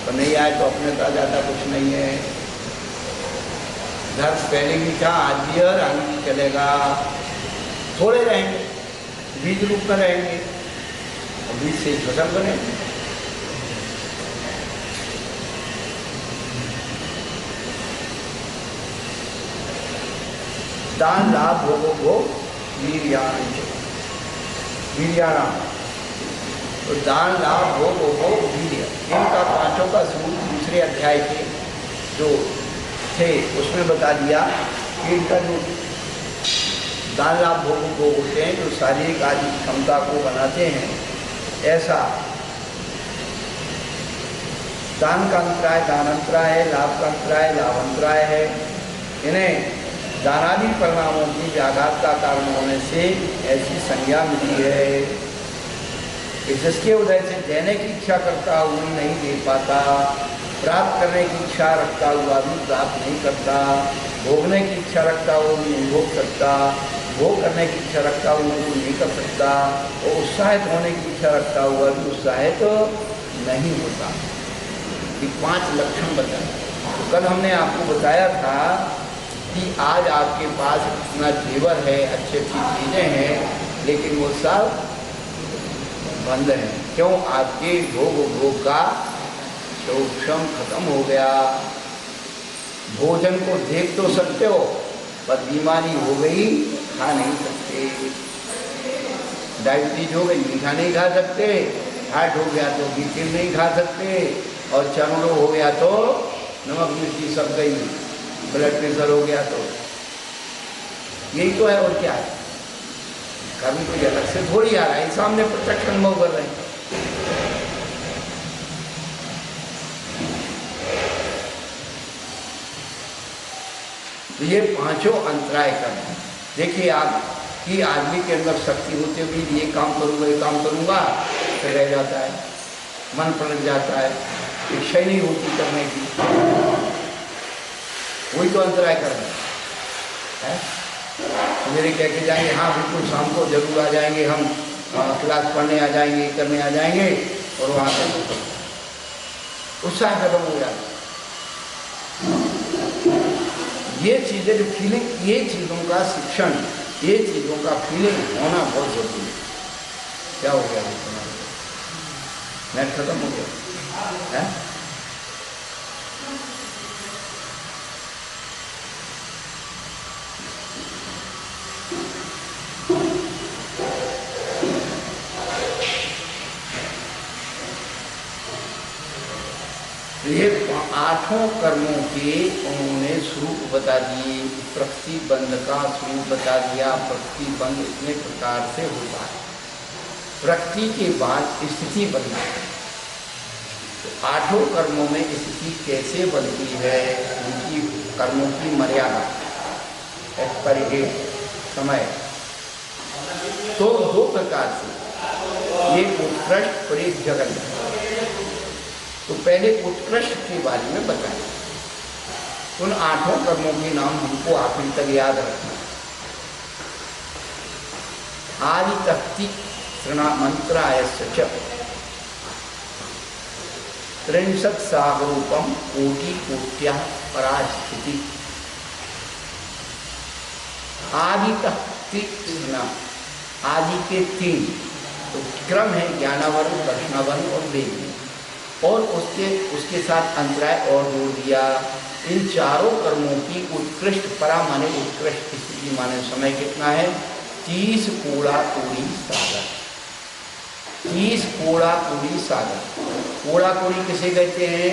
तो नहीं आए तो अपने का ज़्यादा कुछ नहीं है। धर्म पहले भी था, आज भी और आगे भी चलेगा। थोड़े रहेंगे, बीज रूप में रहेंगे और बीज से फसल बनेंगे। दान लाभ भोगो भोग वीर्याणाम। तो दान लाभ भोगो भोग वीर्य, इनका पांचों का स्वरूप दूसरे अध्याय के जो थे उसमें बता दिया कि इनका जो दान लाभ भोगो भोग होते हैं जो शारीरिक आदि क्षमता को बनाते हैं, ऐसा दान का अंतराय दानांतराय है, लाभ का अंतराय लाभांतराय है। इन्हें दानादि परिणामों की व्याघात का कारण होने से ऐसी संज्ञा मिली है कि जिसके उदय से देने की इच्छा करता हुआ नहीं दे पाता, प्राप्त करने की इच्छा रखता हुआ भी प्राप्त नहीं करता, भोगने की इच्छा रखता हुआ भी नहीं भोग सकता, भोग करने की इच्छा रखता हुआ भी नहीं कर सकता, और उत्साहित होने की इच्छा रखता हुआ भी उत्साहित नहीं होता। ये 5 लक्षण बताए। तो कल हमने आपको बताया था कि आज आपके पास इतना जेवर है, अच्छी अच्छी चीज़ें हैं, लेकिन वो सब बंद है। क्यों? आपके भोग का क्षम खत्म हो गया। भोजन को देख तो सकते हो, पर बीमारी हो गई, खा नहीं सकते। डायबिटीज हो गई, मीठा नहीं खा सकते। हार्ट हो गया तो मीठे नहीं खा सकते, और चर्म रोग हो गया तो नमक मिर्ची सब गई। ब्लड प्रेशर हो गया तो यही तो है, और क्या है? कर्म कोई अलग से थोड़ी आ रहा है, सामने प्रत्यक्ष अनुभव कर रहे हैं। तो ये 5 अंतराय कर्म। देखिए आप कि आदमी के अंदर शक्ति होते हुए ये काम करूँगा, ये काम करूँगा, फिर रह जाता है, मन पलट जाता है, इच्छा ही नहीं होती करने की। वही तो अंतराय कर्म है। मेरे कह के जाएंगे, हाँ बिल्कुल शाम को जरूर आ जाएंगे, हम क्लास पढ़ने आ जाएंगे, करने आ जाएंगे, और वहाँ पे उत्साह खत्म हो जाता। ये चीज़ें जो फीलिंग, ये चीज़ों का शिक्षण, ये चीज़ों का फीलिंग होना बहुत जरूरी है। क्या हो गया तुम्हारा? नेट खत्म हो गया है? ये 8 कर्मों के उन्होंने स्वरूप बता दिए। प्रकृति बंध का स्वरूप बता दिया। प्रकृति बंध इतने प्रकार से होता है। प्रकृति के बाद स्थिति बनती है। तो 8 कर्मों में स्थिति कैसे बनती है, उनकी कर्मों की मर्यादा, एक्सपायरी डेट, समय, तो 2 प्रकार से, एक उत्कृष्ट और एक जगन्य। तो पहले उत्कृष्ट के बारे में बताएं। उन 8 कर्मों के नाम हमको आखिर तक याद रखना। आदितक्ति मंत्राय च त्रिंशत् सागरूपम कोटि कोट्या परास्थिति। आदितक्ति आदि के 3 तो क्रम है, ज्ञानावरण, दक्षिणावरण और वेद, और उसके साथ अंतराय और जोड़ दिया। इन चारों कर्मों की उत्कृष्ट, परा माने उत्कृष्ट, स्थिति माने समय कितना है? 30 कोड़ा कोड़ी सागर। 30 कोड़ा कोड़ी सागर। कोड़ा कोड़ी किसे कहते हैं?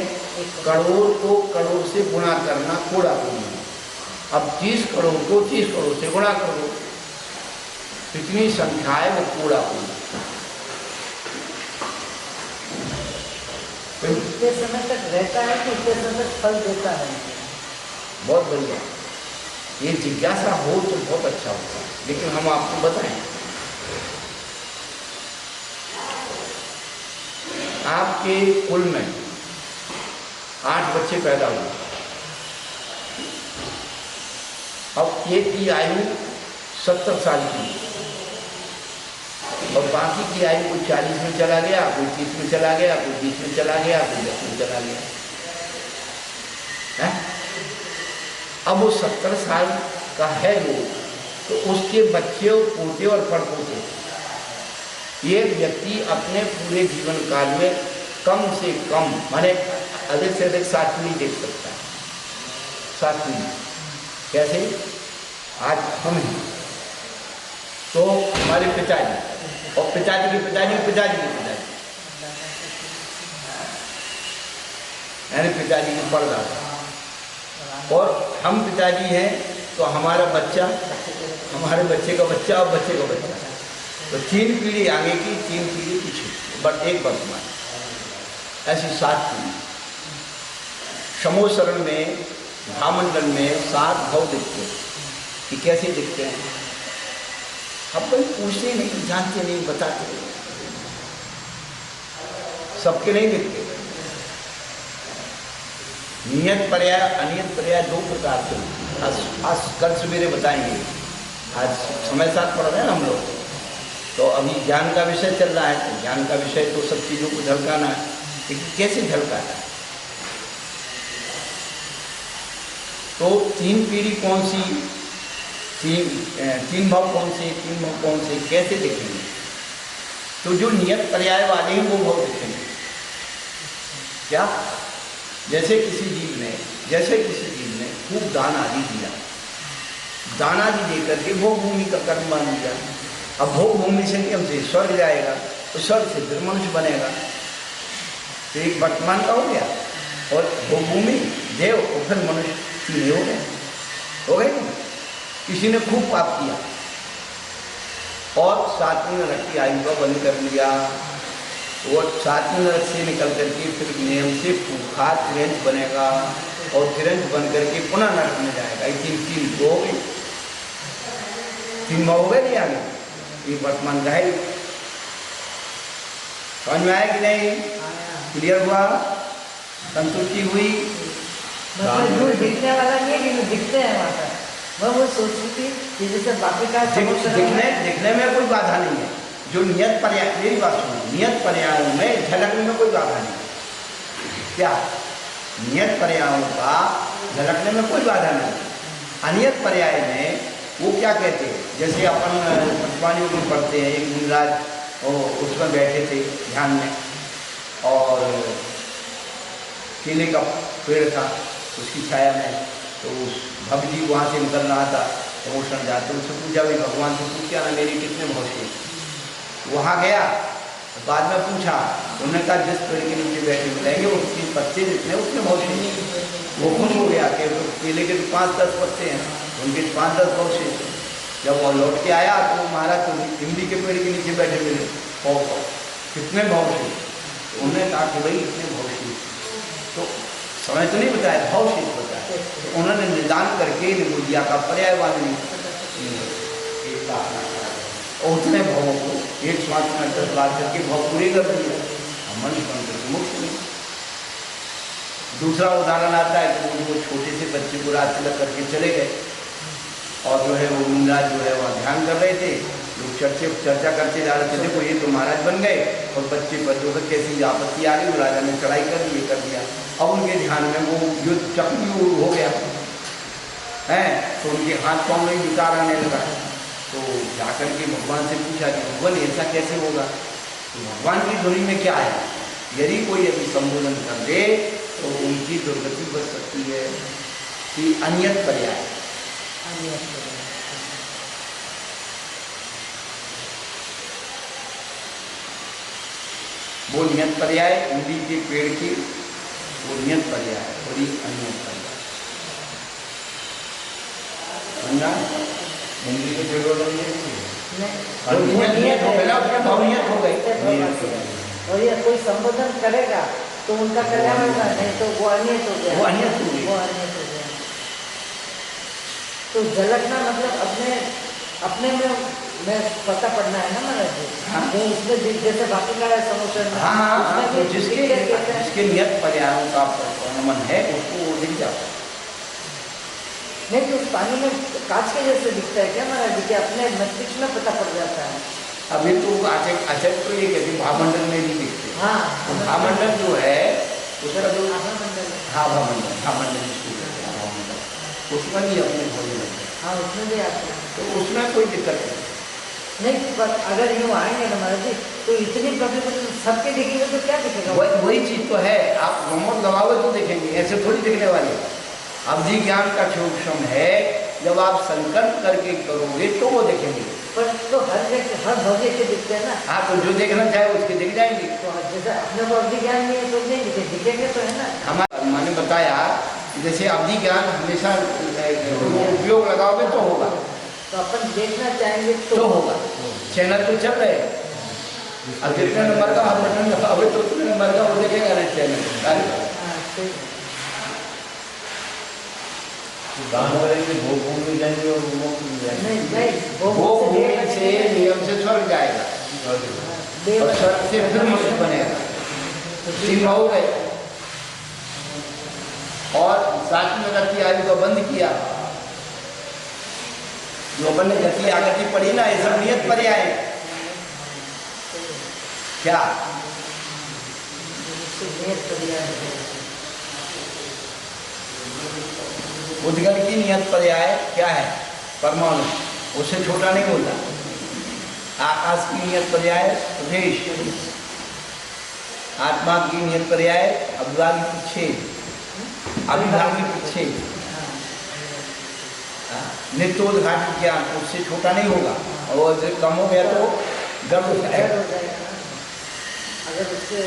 करोड़ को करोड़ से गुणा करना कोड़ा कोड़ी है। अब 30 करोड़ को 30 करोड़ से गुणा करो, कितनी संख्या है वो कोड़ा कोड़ी। इतने समय तक रहता है कि इतने समय तक फल देता है? बहुत बढ़िया, ये जिज्ञासा हो तो बहुत अच्छा होता है। लेकिन हम आपको बताएं, आपके कुल में 8 बच्चे पैदा हुए। अब एक की आयु 70 साल की और बाकी की आयु कोई 40 में चला गया, कोई 30 में चला गया, कोई 20 में चला गया, कोई 10 में चला गया है? अब वो 70 साल का है वो, तो उसके बच्चे और पोते और पड़पोते, एक व्यक्ति अपने पूरे जीवन काल में कम से कम माने अधिक से अधिक 7 पीढ़ी देख सकता है। 7 पीढ़ी कैसे? आज हम हैं तो हमारे पिताजी और पिताजी के पिताजी के पिताजी के पिताजी, यानी पिताजी की परदादा, और हम पिताजी हैं तो हमारा बच्चा, हमारे बच्चे का बच्चा और बच्चे का बच्चा, तो 3 पीढ़ी आगे की, 3 पीढ़ी पीछे, बट एक वर्तमान, ऐसी 7 पीढ़ी। समोसरण में, भामंडल में 7 भाव दिखते हैं कि कैसे दिखते हैं। अब कोई पूछते नहीं, जानते नहीं, बताते नहीं, सबके नहीं दिखते। नियत पर्याय, अनियत पर्याय 2 प्रकार के। आज कल सवेरे बताएंगे, आज समय साथ पढ़ रहे हैं हम लोग, तो अभी ज्ञान का विषय चल रहा है, तो ज्ञान का विषय तो सब चीज़ों को झलकाना है, लेकिन कैसे झलकाना है? तो 3 पीढ़ी कौन सी, 3 भाव कौन से, 3 भाव कौन से, कैसे दिखेंगे? तो जो नियत पर्याय वाले हैं वो भाव दिखेंगे। क्या? जैसे किसी जीव ने खूब दान आदि दिया, दान आदि दे करके भोग भूमि का कर्म मान लिया। अब भोग भूमि से हमसे स्वर्ग जाएगा, तो स्वर्ग से फिर मनुष्य बनेगा, तो एक वर्तमान का हो गया, और भोग भूमि देव और फिर मनुष्य 3 हो गए। किसी ने खूब पाप किया और 7वीं नरक की आयु का बंद कर लिया, वो 7वीं नरक से निकल करके फिर नियम से भूखा तिरंज बनेगा, और तिरंज बन करके पुनः नरक में जाएगा। 3 हो गए, 3 हो गए नहीं आगे, ये वर्तमान का है। समझ में आया कि नहीं? क्लियर हुआ? संतुष्टि हुई? मतलब दिखने वाला नहीं है कि दिखते हैं वहाँ पर, वो सोच रही थी कि जैसे बाकी का दिखने में कोई बाधा नहीं है। जो नियत पर्याय, मेरी बात सुनो, नियत पर्यायों में झलकने में कोई बाधा नहीं। क्या? नियत पर्यायों का झलकने में कोई बाधा नहीं। अनियत पर्याय में वो क्या कहते हैं, जैसे अपन पटवानियों में पढ़ते हैं, एक मुनिराज और उसमें बैठे थे ध्यान में, और केले का पेड़ था, उसकी छाया में, तो उस भक्त जी वहाँ से निकल रहा था, प्रमोशन जाते, उससे पूछा भाई भगवान से पूछ क्या ना मेरी कितने भौसे? वहाँ गया, बाद में पूछा, उन्होंने कहा जिस पेड़ के नीचे बैठे मिलेंगे उसके पत्ते जितने उतने भौसे। वो खुश हो गया कि केले के 5-10 पत्ते हैं, उनके 5-10 भौसे। जब वो लौट के आया तो महाराज तो इमली के पेड़ के नीचे बैठे मिले, और कितने भौसे? उन्होंने कहा कि भाई इतने भौसे। तो समय तो नहीं बताया, भाव शेष बताया। तो उन्होंने निदान करके निबुद्धिया का पर्यायवादी उतने भावों को एक श्वास में 10 बार करके भाव पूरे कर दिए, मनुष्य बन करके मुक्त हुए। दूसरा उदाहरण आता है कि वो छोटे से बच्चे को रात तिलक करके चले गए, और जो है वो मुनिराज जो है वहाँ ध्यान कर रहे थे, लोग चर्चा करते जा रहे थे, देखो ये तो महाराज बन गए और बच्चे बच्चों को कैसी आपत्ति आ रही, राजा ने चढ़ाई कर दी, ये कर दिया। अब उनके ध्यान में वो युद्ध चक्री हो गया है, तो उनके हाथ पाँव में विकार आने लगा। तो जाकर के भगवान से पूछा कि भगवान ऐसा कैसे होगा? तो भगवान की ध्वनि में क्या है, यदि कोई अभी संबोधन कर दे तो उनकी दुर्गति बच सकती है कि अनियत पर्याय। वो नियत पर्याय इमली के पेड़ की, वो नियत पर्याय और ये अनियत पर्याय। इमली के पेड़ वाला नियत हो गया, उसका भाव नियत हो गई। और ये कोई संबोधन करेगा तो उनका कल्याण होगा, नहीं तो वो अनियत हो गया, वो अनियत हो गया, वो अनियत हो गया। तो झलकना मतलब अपने में पता पड़ना है ना महाराज जी। हाँ। इसमें जैसे बाकी का समोशन में, हाँ, उसमें तो जिसके नियत पर्यायों का प्रमाण है उसको वो दिख जाता है। नहीं तो उस पानी में कांच के जैसे दिखता है क्या महाराज जी, कि अपने मस्तिष्क में पता पड़ जाता है। अभी तो आचार्य तो ये कहते हैं भावमंडल में नहीं दिखते। हाँ, भावमंडल जो है उसका जो भावमंडल, हाँ भावमंडल जिसको कहते हैं भावमंडल, उसमें भी अपने भोजन लगते हैं। हाँ उसमें भी आते हैं, तो उसमें कोई दिक्कत नहीं। पर अगर यूँ आएंगे ना महाराज जी तो इतनी पब्लिक सबके दिखेंगे तो क्या दिखेगा? वही चीज तो है, आप रिमोट दबाओगे तो देखेंगे, ऐसे थोड़ी दिखने वाले। अवधि ज्ञान का सूक्ष्म है, जब आप संकल्प करके करोगे तो वो देखेंगे। पर तो हर जगह हर भव्य के दिखते हैं ना। हाँ, तो जो देखना चाहे उसके दिख जाएंगे। तो जैसे अपने को अवधि ज्ञान नहीं है तो नहीं दिखेंगे तो है ना। हमारे मैंने बताया जैसे अवधि ज्ञान हमेशा उपयोग लगाओगे तो होगा, तो अपन देखना चाहेंगे तो होगा। चैनल तो चल रहे, अब जितने नंबर का आप बटन दबाओगे तो उतने नंबर का वो देखेगा ना चैनल। दान करेंगे भोग में जाएंगे और मोक्ष में जाएंगे। भोग भूमि से नियम से स्वर्ग जाएगा और स्वर्ग से फिर मनुष्य बनेगा, सिंह हो गए। और साथ में गति आयु का बंद किया, जो अपन ने गति आगति पढ़ी ना, ये सब नियत पर्याय क्या? उद्गल की नियत पर्याय क्या है? परमाणु, उससे छोटा नहीं होता। आकाश की नियत पर्याय प्रदेश, आत्मा की नियत पर्याय अभिभागी प्रच्छेद, अभिभागी प्रच्छेद, नित्योद्घाटित ज्ञान, उससे छोटा नहीं होगा। और जो कम हो गया तो गर्व हो जाएगा। अगर उससे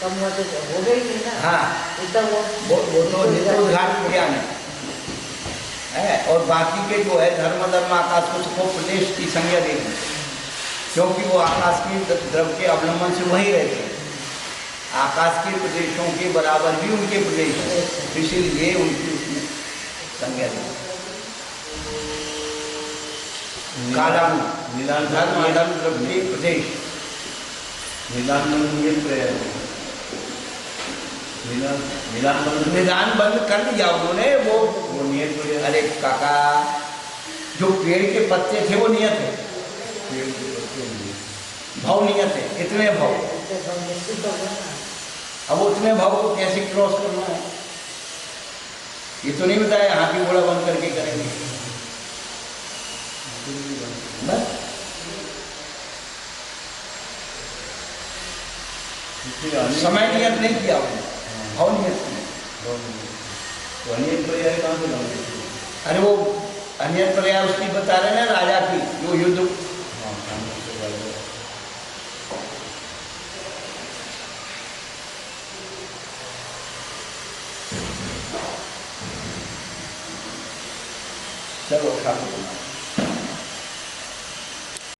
कम हुआ तो हो गई नहीं ना। हाँ, वो तो नित्योद्घाटित ज्ञान है। और बाकी के जो है धर्म आकाश को सबको प्रदेश की संज्ञा देगी, क्योंकि वो आकाश की द्रव के अवलंबन से वहीं रहते हैं। आकाश के प्रदेशों के बराबर भी उनके प्रदेश है, इसीलिए उनकी उसमें संज्ञा देगी। कालानु धर्म द्रव के प्रदेश, निदान बंद कर दिया उन्होंने। वो नियत, अरे काका जो पेड़ के पत्ते थे वो नियत है, भाव नियत है, इतने भाव। अब उतने भाव को कैसे क्रॉस करना है ये तो नहीं बताया। यहाँ की घोड़ा बंद करके करेंगे बस। समय नियत नहीं किया उन्होंने, भाव नियत किया। तो अनियत पर्याय कहाँ से लाऊंगे? अरे वो अनियत पर्याय उसकी बता रहे हैं ना, राजा की जो युद्ध। चलो ठाकुर